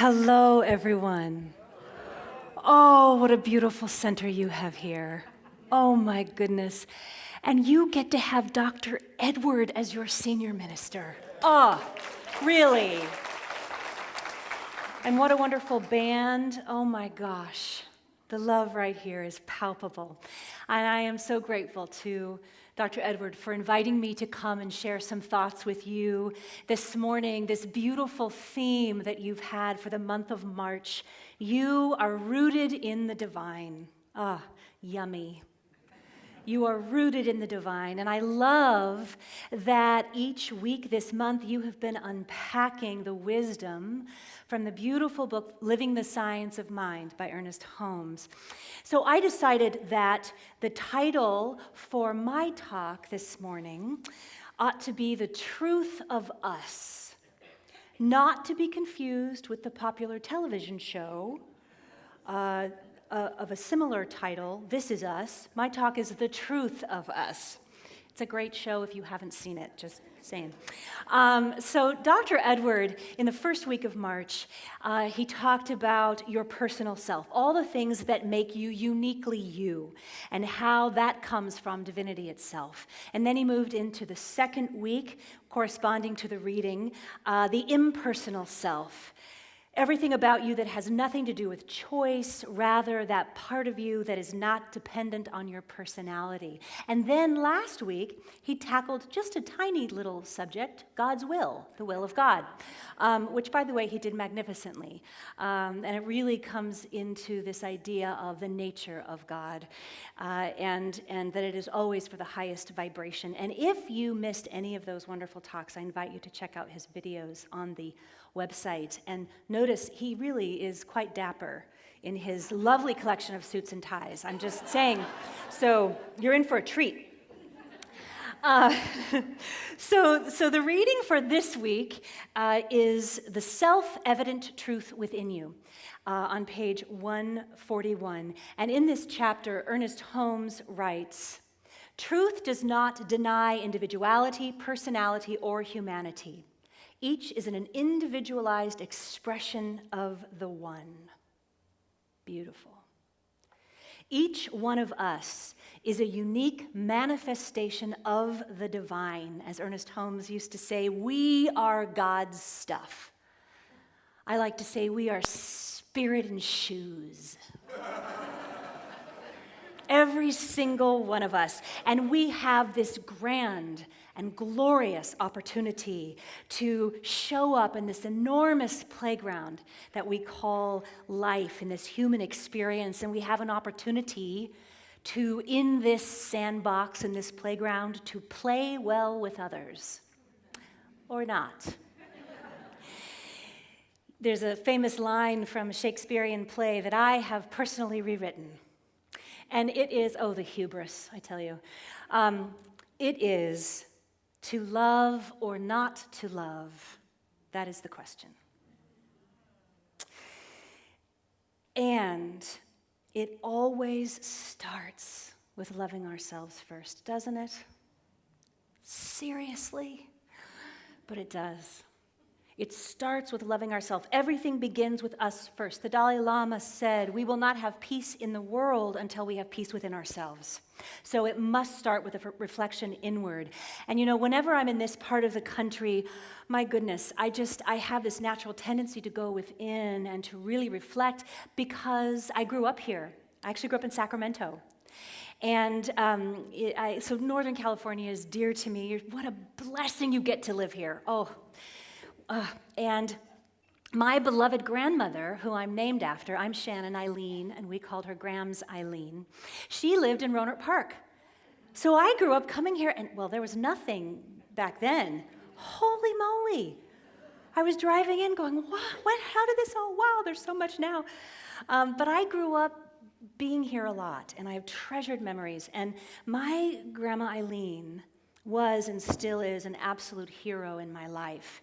Hello, everyone. Oh, what a beautiful center you have here. Oh, my goodness. And you get to have Dr. Edward as your senior minister. Oh, really? And what a wonderful band. Oh, my gosh. The love right here is palpable. And I am so grateful to Dr. Edward for inviting me to come and share some thoughts with you this morning, this beautiful theme that you've had for the month of March. You are rooted in the divine. Ah, yummy. You are rooted in the divine. And I love that each week this month you have been unpacking the wisdom from the beautiful book, Living the Science of Mind by Ernest Holmes. So I decided that the title for my talk this morning ought to be The Truth of Us, not to be confused with the popular television show of a similar title, This Is Us. My talk is The Truth of Us. It's a great show if you haven't seen it, just saying. So Dr. Edward, in the first week of March, he talked about your personal self, all the things that make you uniquely you, and how that comes from divinity itself. And then he moved into the second week, corresponding to the reading, the impersonal self. Everything about you that has nothing to do with choice, rather that part of you that is not dependent on your personality. And then last week, he tackled just a tiny little subject, God's will, the will of God, which, by the way, he did magnificently. And it really comes into this idea of the nature of God, and that it is always for the highest vibration. And if you missed any of those wonderful talks, I invite you to check out his videos on the website. And notice he really is quite dapper in his lovely collection of suits and ties. I'm just saying. So you're in for a treat. So the reading for this week is The Self-Evident Truth Within You on page 141. And in this chapter, Ernest Holmes writes, "Truth does not deny individuality, personality, or humanity. Each is an individualized expression of the one." Beautiful. Each one of us is a unique manifestation of the divine. As Ernest Holmes used to say, we are God's stuff. I like to say we are spirit in shoes. Every single one of us. And we have this grand and glorious opportunity to show up in this enormous playground that we call life, in this human experience. And we have an opportunity to, in this sandbox, in this playground, to play well with others. Or not. There's a famous line from a Shakespearean play that I have personally rewritten. And it is, oh, the hubris, I tell you. It is, to love or not to love, that is the question. And it always starts with loving ourselves first, doesn't it? Seriously? But it does. It starts with loving ourselves. Everything begins with us first. The Dalai Lama said, we will not have peace in the world until we have peace within ourselves. So it must start with a reflection inward. And you know, whenever I'm in this part of the country, my goodness, I have this natural tendency to go within and to really reflect, because I grew up here. I actually grew up in Sacramento. And so Northern California is dear to me. What a blessing you get to live here. And my beloved grandmother, who I'm named after, I'm Shannon Eileen, and we called her Grams Eileen. She lived in Rohnert Park. So I grew up coming here, and well, there was nothing back then. Holy moly. I was driving in going, what, how did this, oh, wow, there's so much now. But I grew up being here a lot, and I have treasured memories. And my Grandma Eileen was and still is an absolute hero in my life.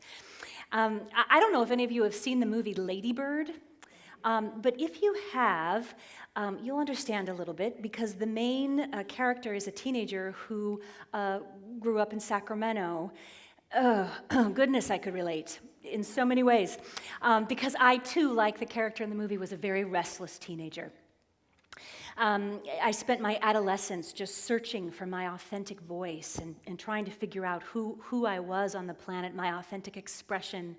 I don't know if any of you have seen the movie Lady Bird, but if you have, you'll understand a little bit, because the main character is a teenager who grew up in Sacramento. Oh, goodness, I could relate. in so many ways, because I too, like the character in the movie, was a very restless teenager. I spent my adolescence just searching for my authentic voice and trying to figure out who I was on the planet, my authentic expression.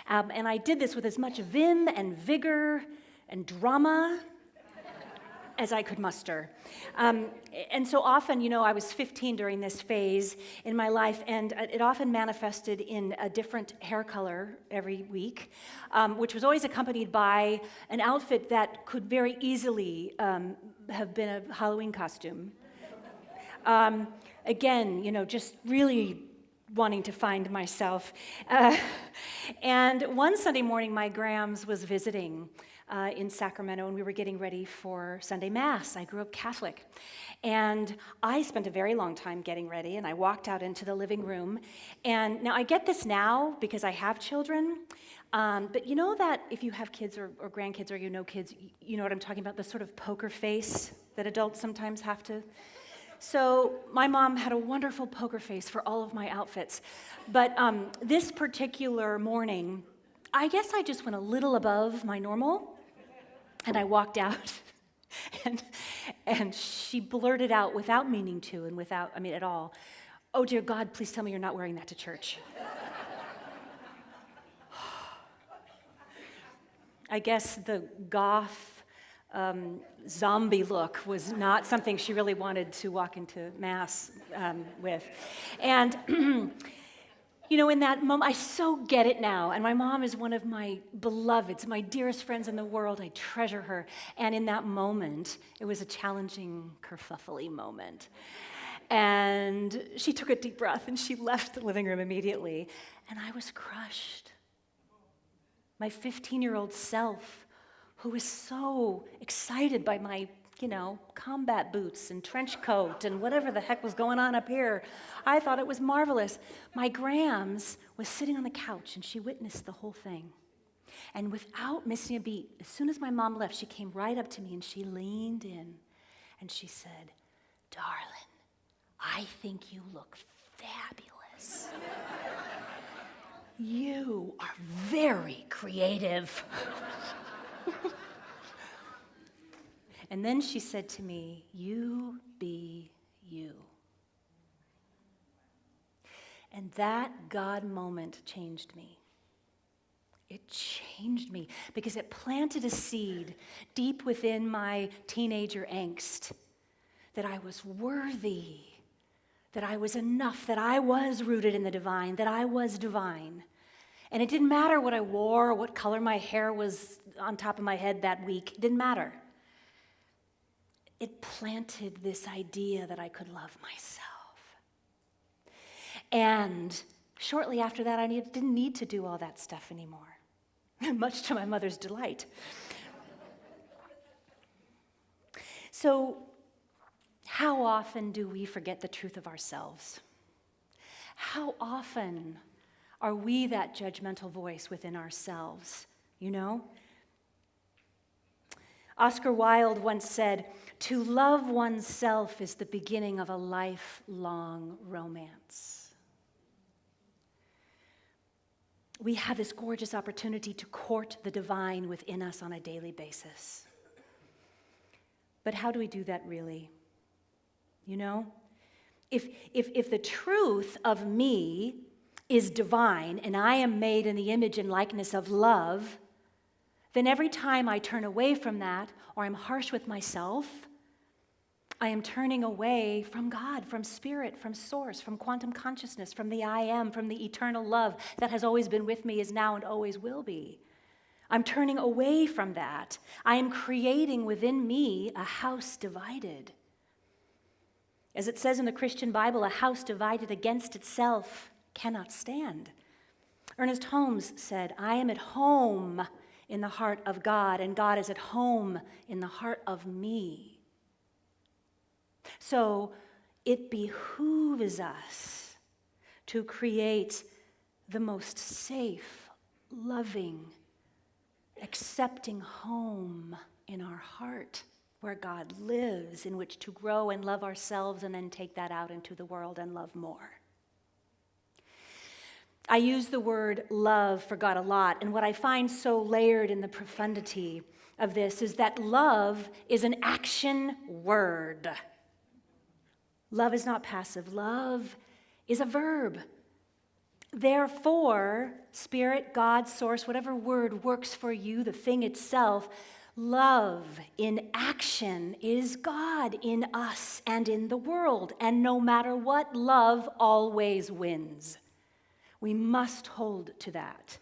And I did this with as much vim and vigor and drama as I could muster. And so often, I was 15 during this phase in my life, and it often manifested in a different hair color every week, which was always accompanied by an outfit that could very easily have been a Halloween costume. Again, just really wanting to find myself. And one Sunday morning, my Grams was visiting in Sacramento, and we were getting ready for Sunday Mass. I grew up Catholic. And I spent a very long time getting ready, and I walked out into the living room. And now I get this now because I have children, but you know that if you have kids or grandkids or you know kids, you know what I'm talking about, the sort of poker face that adults sometimes have to. So my mom had a wonderful poker face for all of my outfits. But this particular morning, I guess I just went a little above my normal, and I walked out, and she blurted out without meaning to and at all, "Oh, dear God, please tell me you're not wearing that to church." I guess the goth zombie look was not something she really wanted to walk into Mass with. And in that moment, I so get it now. And my mom is one of my beloveds, my dearest friends in the world. I treasure her. And in that moment, it was a challenging, kerfuffly moment. And she took a deep breath and she left the living room immediately. And I was crushed. My 15-year-old self, who was so excited by my combat boots and trench coat and whatever the heck was going on up here. I thought it was marvelous. My Grams was sitting on the couch, and she witnessed the whole thing. And without missing a beat, as soon as my mom left, she came right up to me, and she leaned in, and she said, "Darling, I think you look fabulous. You are very creative." And then she said to me, "You be you." And that God moment changed me. It changed me because it planted a seed deep within my teenager angst that I was worthy, that I was enough, that I was rooted in the divine, that I was divine. And it didn't matter what I wore or what color my hair was on top of my head that week. It didn't matter. It planted this idea that I could love myself. And shortly after that, I didn't need to do all that stuff anymore, much to my mother's delight. So, how often do we forget the truth of ourselves? How often are we that judgmental voice within ourselves, Oscar Wilde once said, "To love oneself is the beginning of a lifelong romance." We have this gorgeous opportunity to court the divine within us on a daily basis. But how do we do that really? If the truth of me is divine and I am made in the image and likeness of love, then every time I turn away from that or I'm harsh with myself, I am turning away from God, from spirit, from source, from quantum consciousness, from the I am, from the eternal love that has always been with me, is now, and always will be. I'm turning away from that. I am creating within me a house divided. As it says in the Christian Bible, a house divided against itself cannot stand. Ernest Holmes said, "I am at home in the heart of God, and God is at home in the heart of me." So it behooves us to create the most safe, loving, accepting home in our heart where God lives, in which to grow and love ourselves and then take that out into the world and love more. I use the word love for God a lot, and what I find so layered in the profundity of this is that love is an action word. Love is not passive. Love is a verb. Therefore, Spirit, God, Source, whatever word works for you, the thing itself, love in action is God in us and in the world. And no matter what, love always wins. We must hold to that.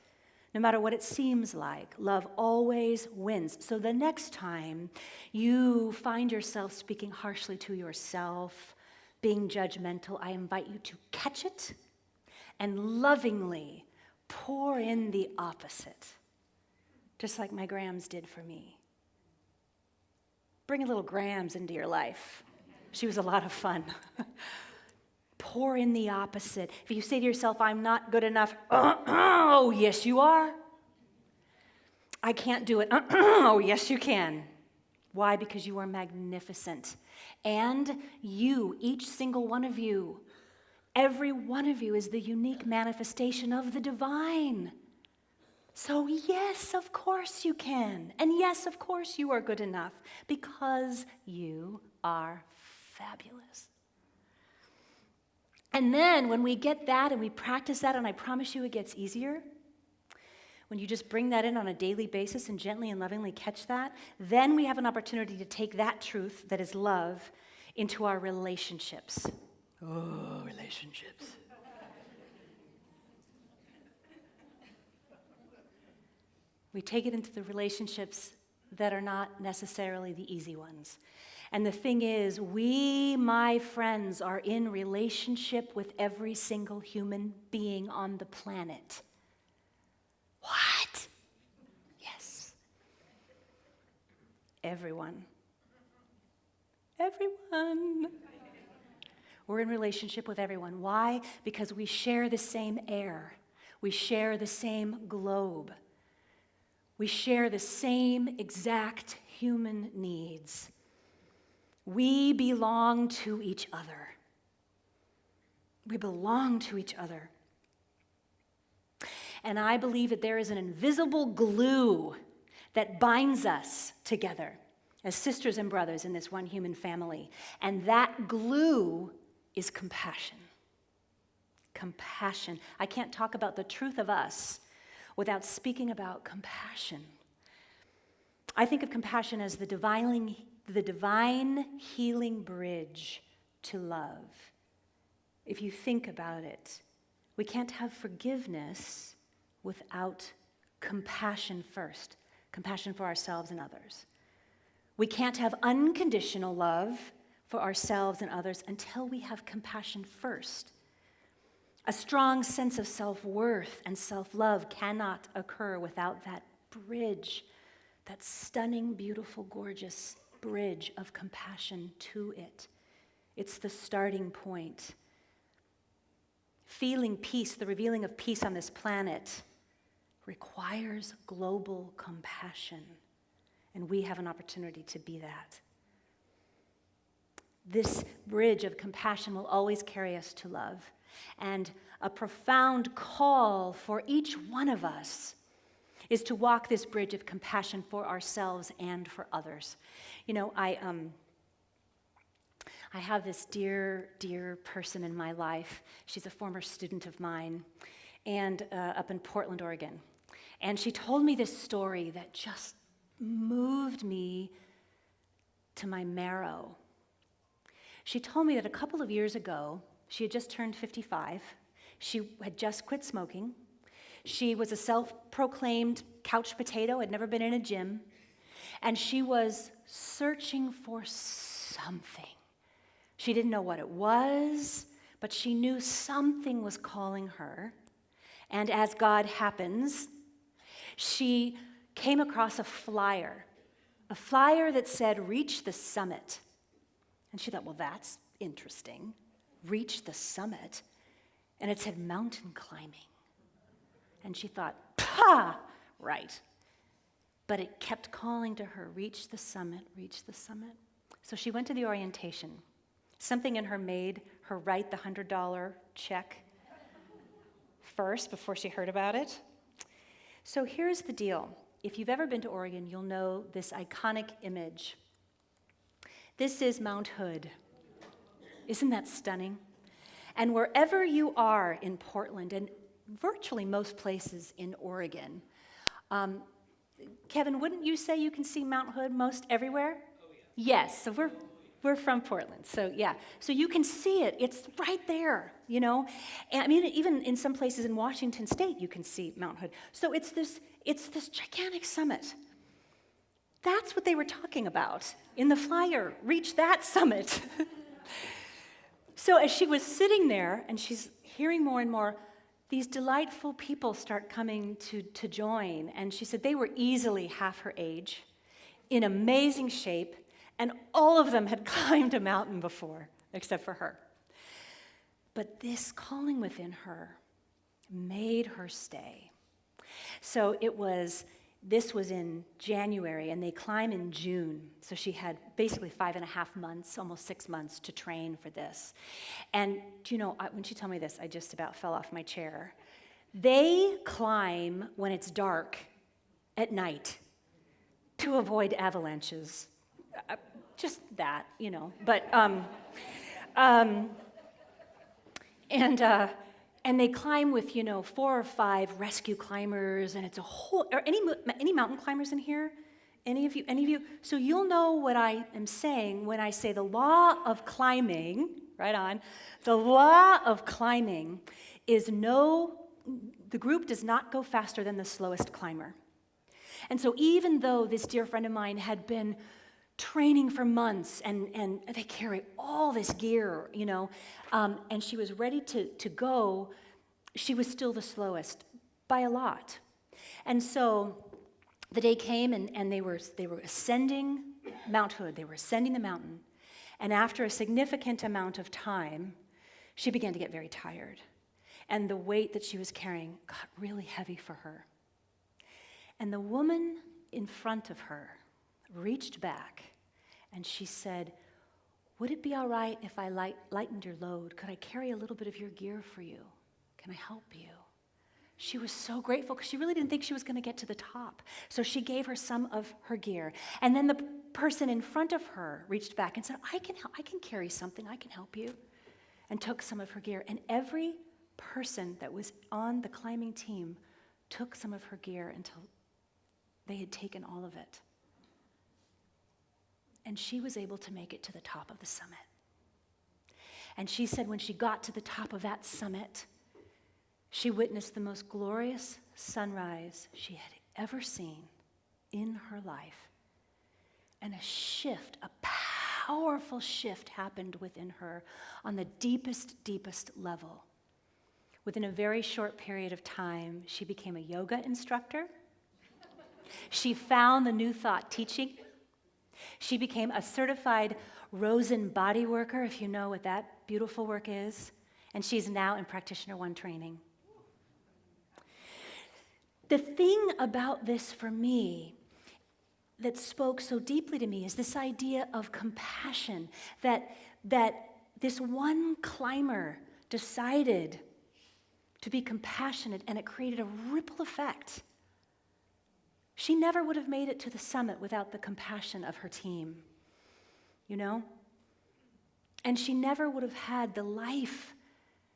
No matter what it seems like, love always wins. So the next time you find yourself speaking harshly to yourself, being judgmental, I invite you to catch it and lovingly pour in the opposite, just like my Grams did for me. Bring a little Grams into your life. She was a lot of fun. Pour in the opposite. If you say to yourself, I'm not good enough, oh, yes, you are. I can't do it, oh, yes, you can. Why? Because you are magnificent. And you, each single one of you, every one of you is the unique manifestation of the divine. So yes, of course you can. And yes, of course you are good enough because you are fabulous. And then when we get that and we practice that, and I promise you it gets easier, when you just bring that in on a daily basis and gently and lovingly catch that, then we have an opportunity to take that truth that is love into our relationships. Oh, relationships. We take it into the relationships that are not necessarily the easy ones. And the thing is, we, my friends, are in relationship with every single human being on the planet. What? Yes. Everyone. Everyone. We're in relationship with everyone. Why? Because we share the same air. We share the same globe. We share the same exact human needs. We belong to each other. We belong to each other. And I believe that there is an invisible glue that binds us together as sisters and brothers in this one human family. And that glue is compassion. Compassion. I can't talk about the truth of us without speaking about compassion. I think of compassion as the divine healing bridge to love. If you think about it, we can't have forgiveness without compassion first, compassion for ourselves and others. We can't have unconditional love for ourselves and others until we have compassion first. A strong sense of self-worth and self-love cannot occur without that bridge, that stunning, beautiful, gorgeous bridge of compassion to it. It's the starting point. Feeling peace, the revealing of peace on this planet, requires global compassion, and we have an opportunity to be that. This bridge of compassion will always carry us to love, and a profound call for each one of us is to walk this bridge of compassion for ourselves and for others. You know, I have this dear, dear person in my life. She's a former student of mine, and up in Portland, Oregon. And she told me this story that just moved me to my marrow. She told me that a couple of years ago, she had just turned 55. She had just quit smoking. She was a self-proclaimed couch potato, had never been in a gym, and she was searching for something. She didn't know what it was, but she knew something was calling her. And as God happens, she came across a flyer that said, "Reach the summit." And she thought, well, that's interesting. Reach the summit. And it said mountain climbing. And she thought, right. But it kept calling to her, reach the summit, reach the summit. So she went to the orientation. Something in her made her write the $100 check first before she heard about it. So here's the deal. If you've ever been to Oregon, you'll know this iconic image. This is Mount Hood. Isn't that stunning? And wherever you are in Portland, and virtually most places in Oregon, Kevin, wouldn't you say you can see Mount Hood most everywhere? Oh, yeah. Yes, so we're from Portland, so yeah. So you can see it, it's right there, you know? And I mean, even in some places in Washington State, you can see Mount Hood. So it's this gigantic summit. That's what they were talking about in the flyer, reach that summit. So as she was sitting there and she's hearing more and more, these delightful people start coming to join. And she said they were easily half her age, in amazing shape, and all of them had climbed a mountain before, except for her. But this calling within her made her stay. So this was in January, and they climb in June. So she had basically 5.5 months, almost 6 months to train for this. And do you know, when she told me this, I just about fell off my chair. They climb when it's dark at night to avoid avalanches. Just that, you know. But, and they climb with, 4 or 5 rescue climbers, and it's a whole, are any mountain climbers in here? Any of you? So you'll know what I am saying when I say the law of climbing, right on. The law of climbing is the group does not go faster than the slowest climber. And so even though this dear friend of mine had been training for months, and they carry all this gear, and she was ready to go, she was still the slowest by a lot. And so the day came, and they were ascending Mount Hood. They were ascending the mountain. And after a significant amount of time, she began to get very tired. And the weight that she was carrying got really heavy for her. And the woman in front of her reached back, and she said, "Would it be all right if I lightened your load? Could I carry a little bit of your gear for you? Can I help you?" She was so grateful because she really didn't think she was going to get to the top. So she gave her some of her gear. And then the person in front of her reached back and said, I can carry something, I can help you, and took some of her gear. And every person that was on the climbing team took some of her gear until they had taken all of it. And she was able to make it to the top of the summit. And she said when she got to the top of that summit, she witnessed the most glorious sunrise she had ever seen in her life. And a powerful shift happened within her on the deepest level. Within a very short period of time, she became a yoga instructor. She found the New Thought teaching. She became a certified Rosen body worker, if you know what that beautiful work is. And she's now in Practitioner 1 training. The thing about this for me that spoke so deeply to me is this idea of compassion, that this one climber decided to be compassionate, and it created a ripple effect. She never would have made it to the summit without the compassion of her team, And she never would have had the life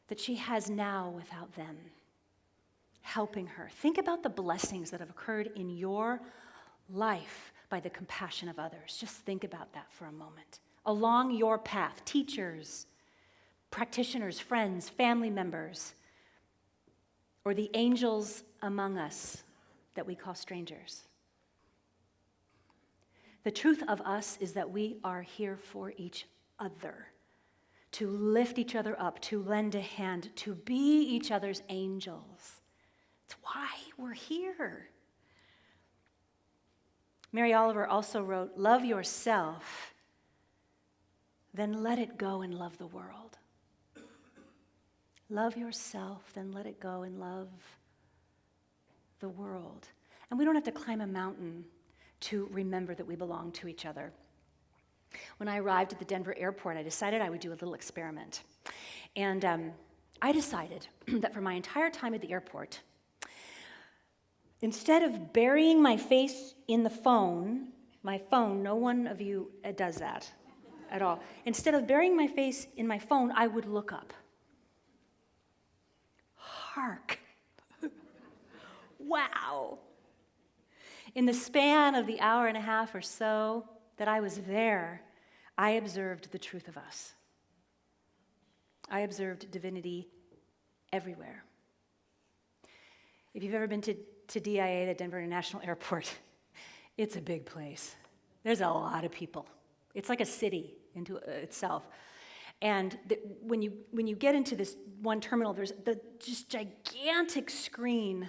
that she has now without them helping her. Think about the blessings that have occurred in your life by the compassion of others. Just think about that for a moment. Along your path, teachers, practitioners, friends, family members, or the angels among us that we call strangers. The truth of us is that we are here for each other, to lift each other up, to lend a hand, to be each other's angels. It's why we're here. Mary Oliver also wrote, "Love yourself, then let it go and love the world." Love yourself, then let it go and love the world. And we don't have to climb a mountain to remember that we belong to each other. When I arrived at the Denver airport, I decided I would do a little experiment. And I decided that for my entire time at the airport, instead of burying my face in the phone, my phone, no one of you does that at all. Instead of burying my face in my phone, I would look up. Hark. Wow. In the span of the hour and a half or so that I was there, I observed the truth of us. I observed divinity everywhere. If you've ever been to DIA, the Denver International Airport, it's a big place. There's a lot of people. It's like a city into itself. And when you get into this one terminal, there's the just gigantic screen,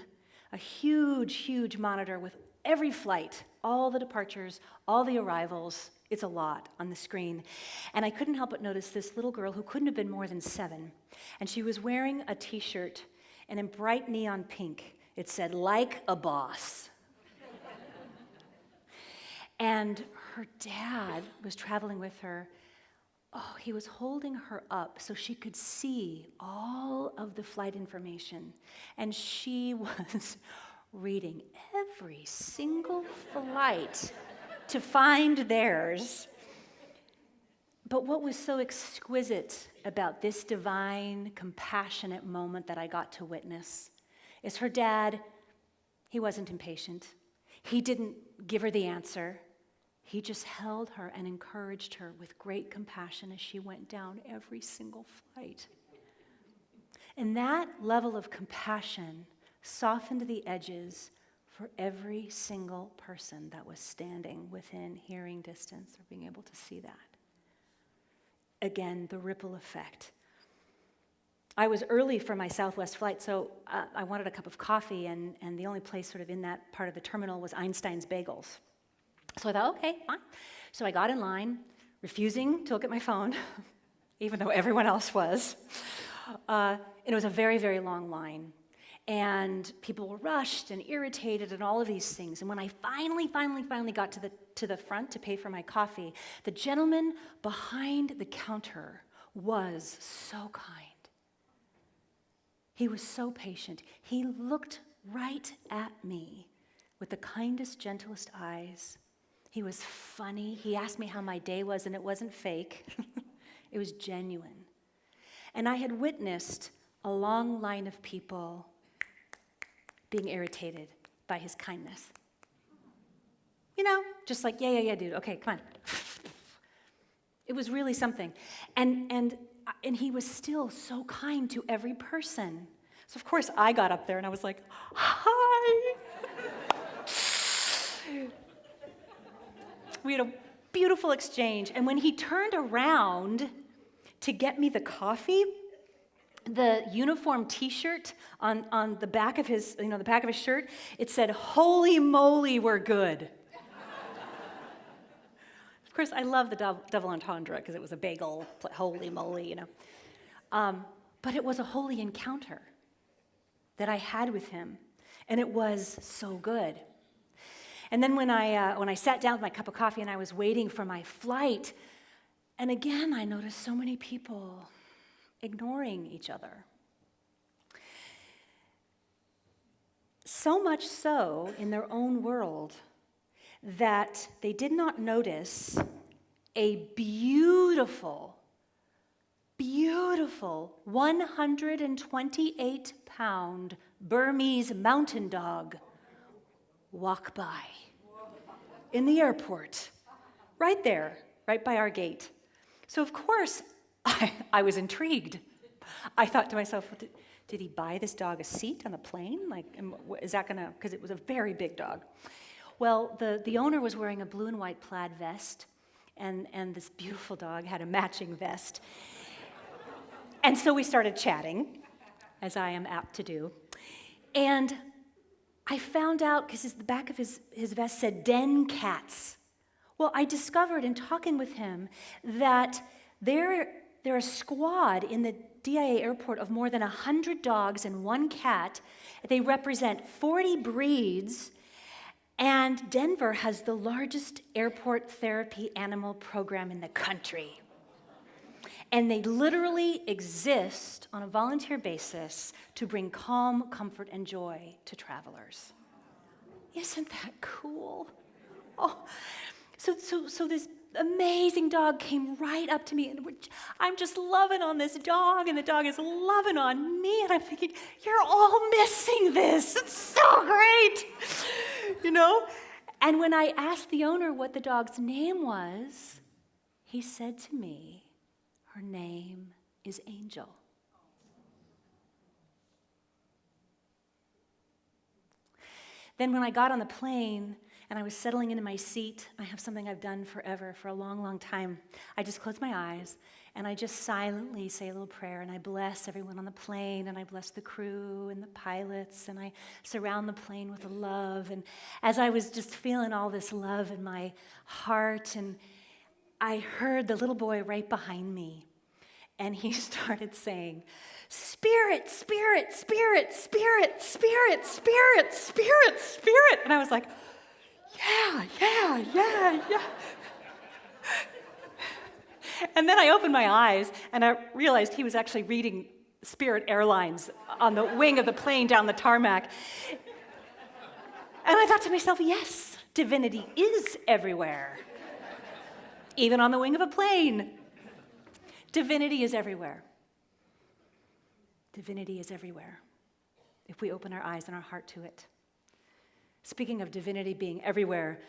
a huge, huge monitor with every flight, all the departures, all the arrivals. It's a lot on the screen. And I couldn't help but notice this little girl who couldn't have been more than 7. And she was wearing a t-shirt, and in bright neon pink, it said, "Like a boss." And her dad was traveling with her. Oh, he was holding her up so she could see all of the flight information. And she was reading every single flight to find theirs. But what was so exquisite about this divine, compassionate moment that I got to witness is her dad, he wasn't impatient. He didn't give her the answer. He just held her and encouraged her with great compassion as she went down every single flight. And that level of compassion softened the edges for every single person that was standing within hearing distance or being able to see that. Again, the ripple effect. I was early for my Southwest flight, so I wanted a cup of coffee, and the only place sort of in that part of the terminal was Einstein's Bagels. So I thought, okay, fine. So I got in line, refusing to look at my phone, even though everyone else was. And it was a very, very long line. And people were rushed and irritated and all of these things. And when I finally got to the front to pay for my coffee, the gentleman behind the counter was so kind. He was so patient. He looked right at me with the kindest, gentlest eyes. He was funny. He asked me how my day was, and it wasn't fake. It was genuine. And I had witnessed a long line of people being irritated by his kindness. You know, just like, yeah, dude, okay, come on. It was really something. And he was still so kind to every person. So of course I got up there and I was like, hi. We had a beautiful exchange. And when he turned around to get me the coffee, the uniform T-shirt on the back of his, the back of his shirt, it said, "Holy moly, we're good." Of course, I love the double entendre because it was a bagel, holy moly, But it was a holy encounter that I had with him, and it was so good. And then when I sat down with my cup of coffee and I was waiting for my flight, and again I noticed so many people ignoring each other. So much so in their own world that they did not notice a beautiful 128-pound Burmese mountain dog walk by in the airport, right there, right by our gate. So of course, I was intrigued. I thought to myself, did he buy this dog a seat on the plane? Is that gonna, because it was a very big dog. Well, the owner was wearing a blue and white plaid vest, and this beautiful dog had a matching vest. And so we started chatting, as I am apt to do. And I found out, because the back of his vest said "Den Cats." Well, I discovered in talking with him that they're a squad in the DIA airport of more than 100 dogs and 1 cat. They represent 40 breeds, and Denver has the largest airport therapy animal program in the country. And they literally exist on a volunteer basis to bring calm, comfort, and joy to travelers. Isn't that cool? Oh, so this amazing dog came right up to me, and I'm just loving on this dog, and the dog is loving on me, and I'm thinking, you're all missing this. It's so great, you know? And when I asked the owner what the dog's name was, he said to me, her name is Angel. Then when I got on the plane and I was settling into my seat, I have something I've done forever, for a long, long time. I just close my eyes and I just silently say a little prayer, and I bless everyone on the plane, and I bless the crew and the pilots, and I surround the plane with love. And as I was just feeling all this love in my heart, and I heard the little boy right behind me, and he started saying, "Spirit, spirit, spirit, spirit, spirit, spirit, spirit, spirit." And I was like, yeah. And then I opened my eyes, and I realized he was actually reading Spirit Airlines on the wing of the plane down the tarmac. And I thought to myself, yes, divinity is everywhere. Even on the wing of a plane. Divinity is everywhere. Divinity is everywhere if we open our eyes and our heart to it. Speaking of divinity being everywhere,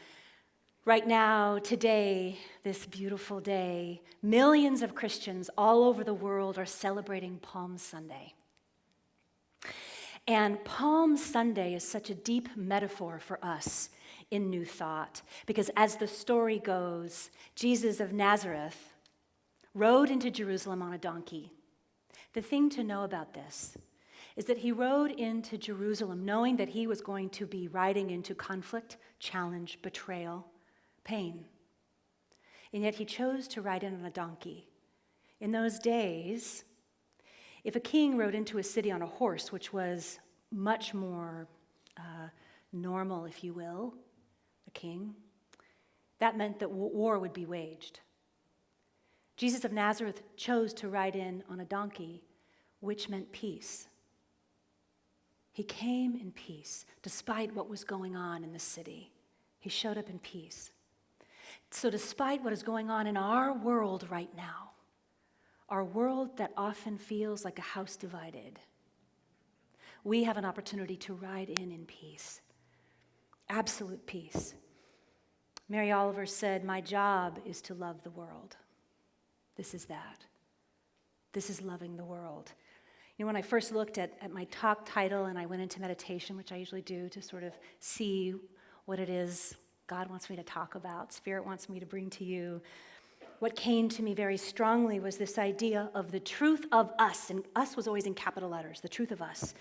right now, today, this beautiful day, millions of Christians all over the world are celebrating Palm Sunday. And Palm Sunday is such a deep metaphor for us in New Thought, because as the story goes, Jesus of Nazareth rode into Jerusalem on a donkey. The thing to know about this is that he rode into Jerusalem knowing that he was going to be riding into conflict, challenge, betrayal, pain. And yet he chose to ride in on a donkey. In those days, if a king rode into a city on a horse, which was much more normal, if you will, a king, that meant that war would be waged. Jesus of Nazareth chose to ride in on a donkey, which meant peace. He came in peace, despite what was going on in the city. He showed up in peace. So despite what is going on in our world right now, our world that often feels like a house divided, we have an opportunity to ride in peace, absolute peace. Mary Oliver said, "My job is to love the world." This is that. This is loving the world. You know, when I first looked at my talk title and I went into meditation, which I usually do to sort of see what it is God wants me to talk about, Spirit wants me to bring to you, what came to me very strongly was this idea of the truth of us, and us was always in capital letters, the truth of us.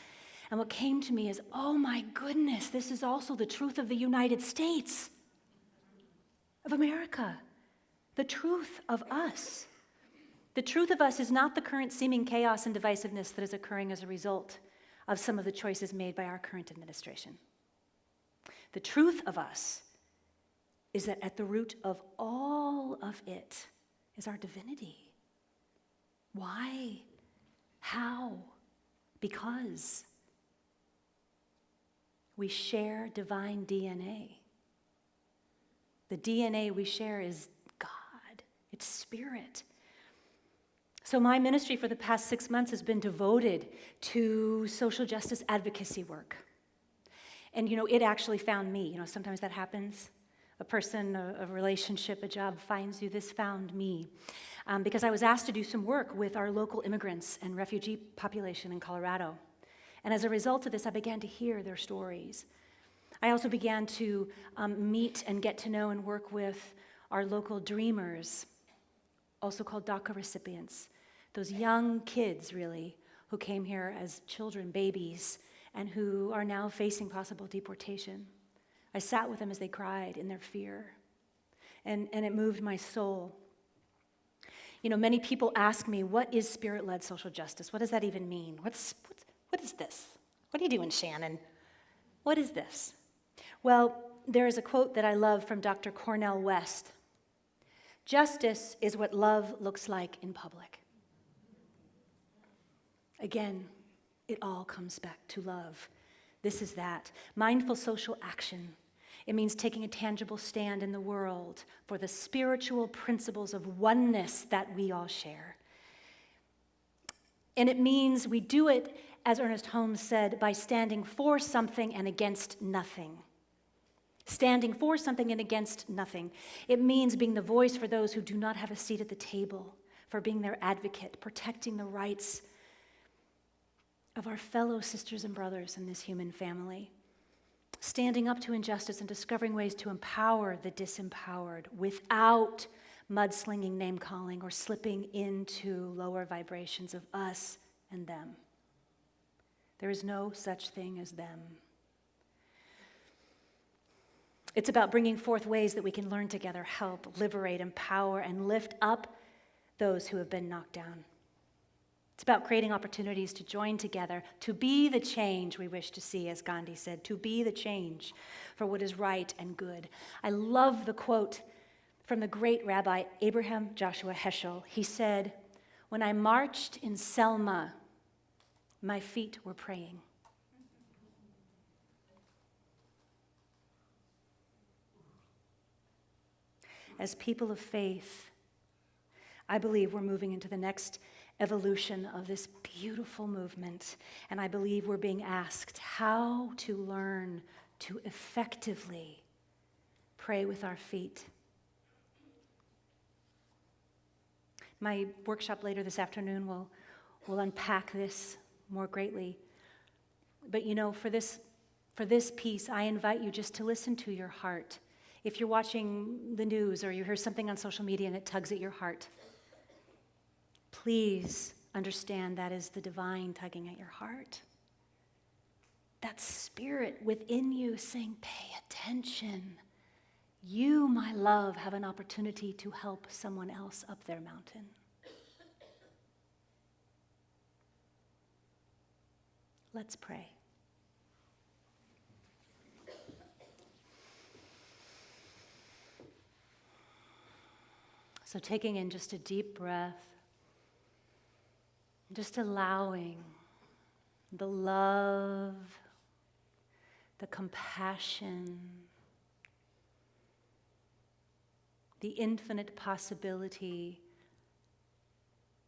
And what came to me is, oh my goodness, this is also the truth of the United States of America, the truth of us. The truth of us is not the current seeming chaos and divisiveness that is occurring as a result of some of the choices made by our current administration. The truth of us is that at the root of all of it is our divinity. Why? How? Because we share divine DNA. The DNA we share is God. It's spirit. So my ministry for the past 6 months has been devoted to social justice advocacy work. And, it actually found me. Sometimes that happens. A person, a relationship, a job finds you. This found me. Because I was asked to do some work with our local immigrants and refugee population in Colorado. And as a result of this, I began to hear their stories. I also began to meet and get to know and work with our local dreamers, also called DACA recipients. Those young kids, really, who came here as children, babies, and who are now facing possible deportation. I sat with them as they cried in their fear, and it moved my soul. Many people ask me, what is spirit-led social justice? What does that even mean? What is this? What are you doing, Shannon? What is this? Well, there is a quote that I love from Dr. Cornel West. "Justice is what love looks like in public." Again, it all comes back to love. This is that. Mindful social action. It means taking a tangible stand in the world for the spiritual principles of oneness that we all share. And it means we do it, as Ernest Holmes said, by standing for something and against nothing. Standing for something and against nothing. It means being the voice for those who do not have a seat at the table, for being their advocate, protecting the rights of our fellow sisters and brothers in this human family. Standing up to injustice and discovering ways to empower the disempowered without mudslinging name-calling or slipping into lower vibrations of us and them. There is no such thing as them. It's about bringing forth ways that we can learn together, help, liberate, empower, and lift up those who have been knocked down. It's about creating opportunities to join together, to be the change we wish to see, as Gandhi said, to be the change for what is right and good. I love the quote from the great Rabbi Abraham Joshua Heschel. He said, "When I marched in Selma, my feet were praying." As people of faith, I believe we're moving into the next evolution of this beautiful movement, and I believe we're being asked how to learn to effectively pray with our feet. My workshop later this afternoon will unpack this more greatly. But for this piece, I invite you just to listen to your heart. If you're watching the news or you hear something on social media and it tugs at your heart, please understand that is the divine tugging at your heart. That spirit within you saying, pay attention. You, my love, have an opportunity to help someone else up their mountain. Let's pray. So taking in just a deep breath, just allowing the love, the compassion, the infinite possibility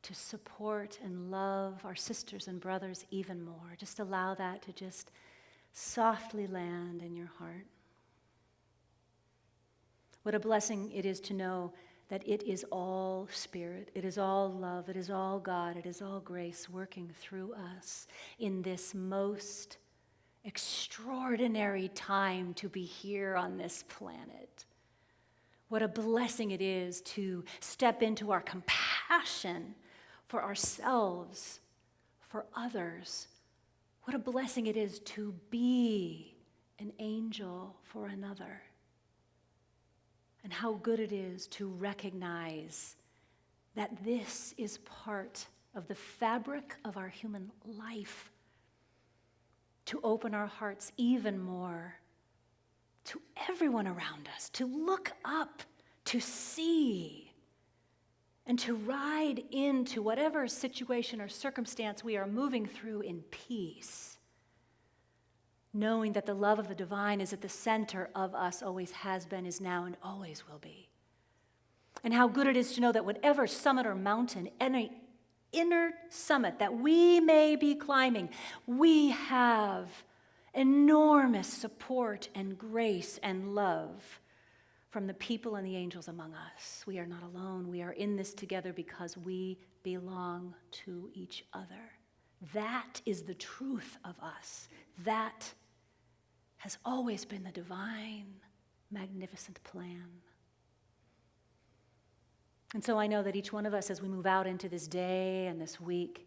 to support and love our sisters and brothers even more. Just allow that to just softly land in your heart. What a blessing it is to know that it is all spirit, it is all love, it is all God, it is all grace working through us in this most extraordinary time to be here on this planet. What a blessing it is to step into our compassion for ourselves, for others. What a blessing it is to be an angel for another. And how good it is to recognize that this is part of the fabric of our human life, to open our hearts even more to everyone around us, to look up, to see, and to ride into whatever situation or circumstance we are moving through in peace, knowing that the love of the divine is at the center of us, always has been, is now, and always will be. And how good it is to know that whatever summit or mountain, any inner summit that we may be climbing, we have enormous support and grace and love from the people and the angels among us. We are not alone. We are in this together because we belong to each other. That is the truth of us. That has always been the divine, magnificent plan. And so I know that each one of us, as we move out into this day and this week,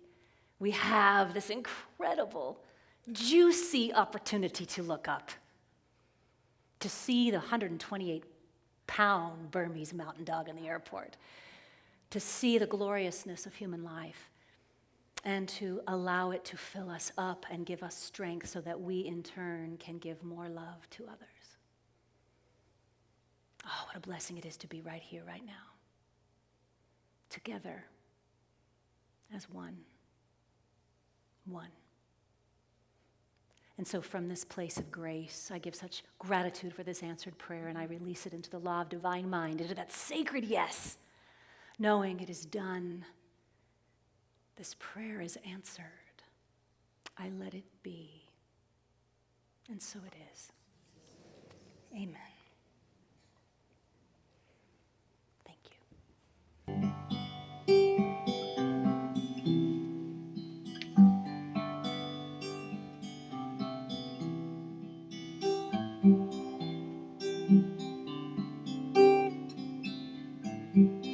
we have this incredible, juicy opportunity to look up, to see the 128-pound Burmese mountain dog in the airport, to see the gloriousness of human life, and to allow it to fill us up and give us strength so that we in turn can give more love to others. Oh, what a blessing it is to be right here, right now, together as one. one. And so from this place of grace, I give such gratitude for this answered prayer, and I release it into the law of divine mind, into that sacred yes, knowing it is done. This prayer is answered. I let it be. And so it is. Amen. Thank you.